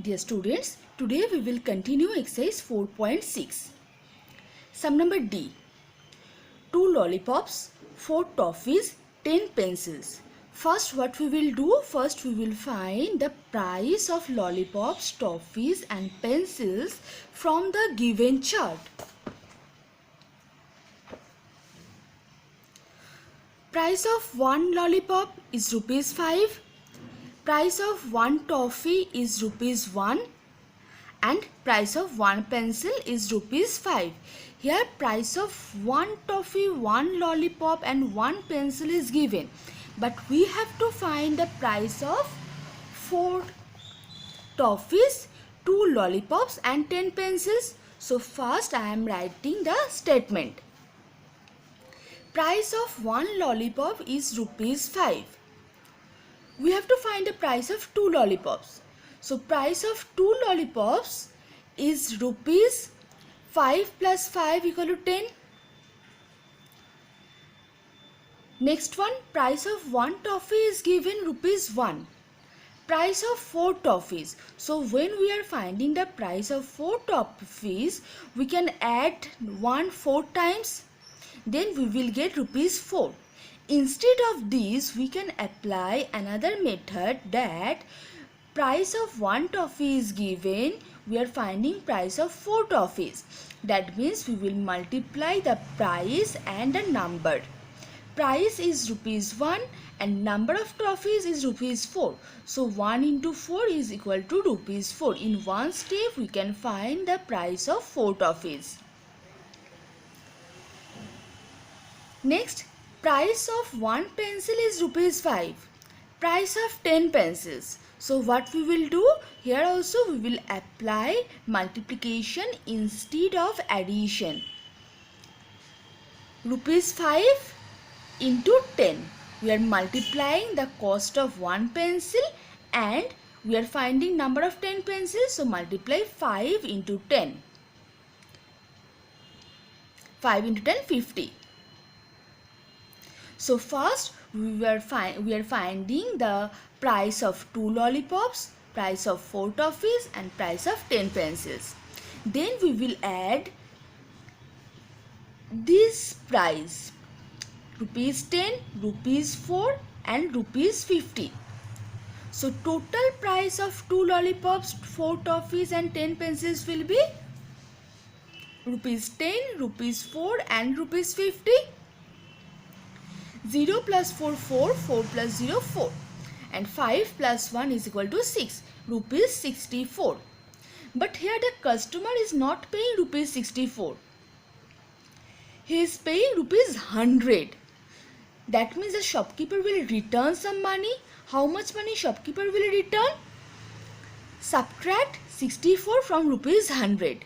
Dear students, today we will continue exercise 4.6. Sum number D. 2 lollipops, 4 toffees, 10 pencils. First what we will do? First we will find the price of lollipops, toffees and pencils from the given chart. Price of 1 lollipop is rupees 5. Price of 1 toffee is rupees 1 and price of 1 pencil is rupees 5. Here price of 1 toffee, 1 lollipop and 1 pencil is given. But we have to find the price of 4 toffees, 2 lollipops and 10 pencils. So first I am writing the statement. Price of 1 lollipop is rupees 5. We have to find the price of 2 lollipops. So price of 2 lollipops is rupees 5 plus 5 equal to 10. Next one, price of 1 toffee is given rupees 1. Price of 4 toffees. So when we are finding the price of 4 toffees, we can add 1 4 times. Then we will get rupees 4. Instead of this, we can apply another method that price of 1 toffee is given. We are finding price of 4 toffees. That means we will multiply the price and the number. Price is rupees 1 and number of toffees is rupees 4. So 1 into 4 is equal to rupees 4. In one step, we can find the price of 4 toffees. Next, price of 1 pencil is rupees 5. Price of 10 pencils. So what we will do? Here also we will apply multiplication instead of addition. Rupees 5 into 10. We are multiplying the cost of 1 pencil and we are finding number of 10 pencils. So multiply 5 into 10. 5 into 10, 50. So first we are finding the price of 2 lollipops, price of 4 toffees and price of 10 pencils. Then we will add this price, rupees 10, rupees 4 and rupees 50. So total price of 2 lollipops, 4 toffees and 10 pencils will be rupees 10, rupees 4 and rupees 50. 0 plus 4, 4, 4 plus 0, 4 and 5 plus 1 is equal to 6, rupees 64. But here the customer is not paying rupees 64. He is paying rupees 100. That means the shopkeeper will return some money. How much money shopkeeper will return? Subtract 64 from rupees 100.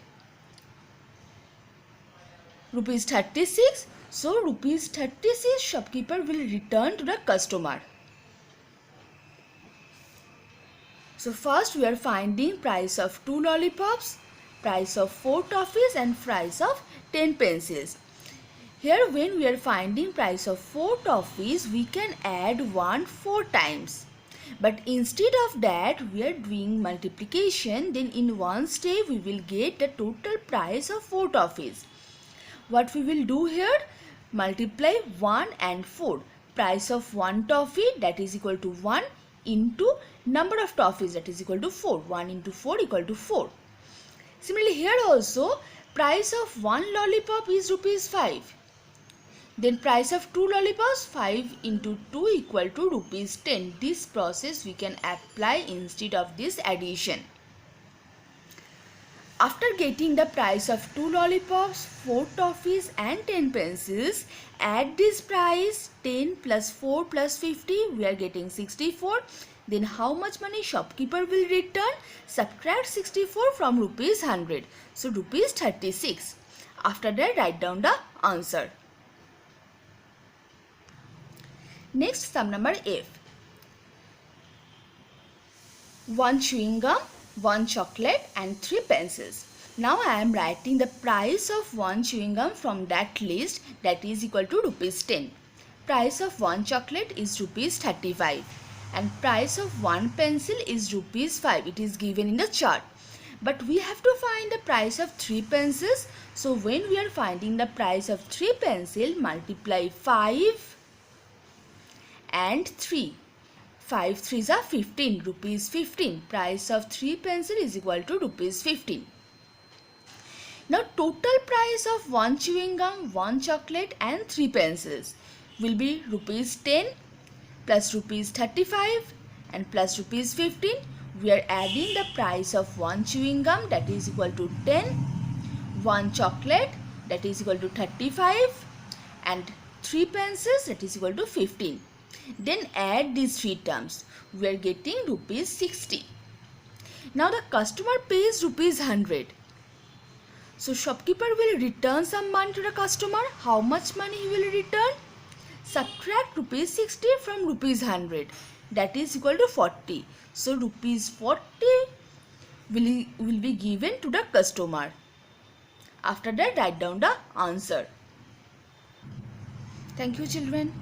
Rupees 36. So rupees 36 shopkeeper will return to the customer. So first we are finding price of 2 lollipops, price of 4 toffees and price of 10 pencils. Here when we are finding price of 4 toffees, we can add 1 4 times. But instead of that, we are doing multiplication. Then in one step we will get the total price of 4 toffees. What we will do here? Multiply 1 and 4. Price of 1 toffee, that is equal to 1, into number of toffees, that is equal to 4. 1 into 4 equal to 4. Similarly here also price of 1 lollipop is rupees 5. Then price of 2 lollipops, 5 into 2 equal to rupees 10. This process we can apply instead of this addition. After getting the price of 2 lollipops, 4 toffees and 10 pencils, add this price 10 plus 4 plus 50, we are getting 64. Then how much money shopkeeper will return? Subtract 64 from rupees 100. So rupees 36. After that, write down the answer. Next, sum number F. 1 chewing gum, 1 chocolate and 3 pencils. Now I am writing the price of 1 chewing gum from that list, that is equal to rupees 10. Price of 1 chocolate is rupees 35. and price of one pencil is rupees 5. It is given in the chart. But we have to find the price of 3 pencils. So when we are finding the price of 3 pencil, multiply 5 and 3. 5 3s are 15, rupees 15. Price of 3 pencil is equal to rupees 15. Now total price of 1 chewing gum, 1 chocolate and 3 pencils will be rupees 10 plus rupees 35 and plus rupees 15. We are adding the price of 1 chewing gum, that is equal to 10, 1 chocolate, that is equal to 35 and 3 pencils, that is equal to 15. Then add these three terms. We are getting rupees 60. Now the customer pays rupees 100. So shopkeeper will return some money to the customer. How much money he will return? Subtract rupees 60 from rupees 100. That is equal to 40. So rupees 40 will be given to the customer. After that, write down the answer. Thank you, children.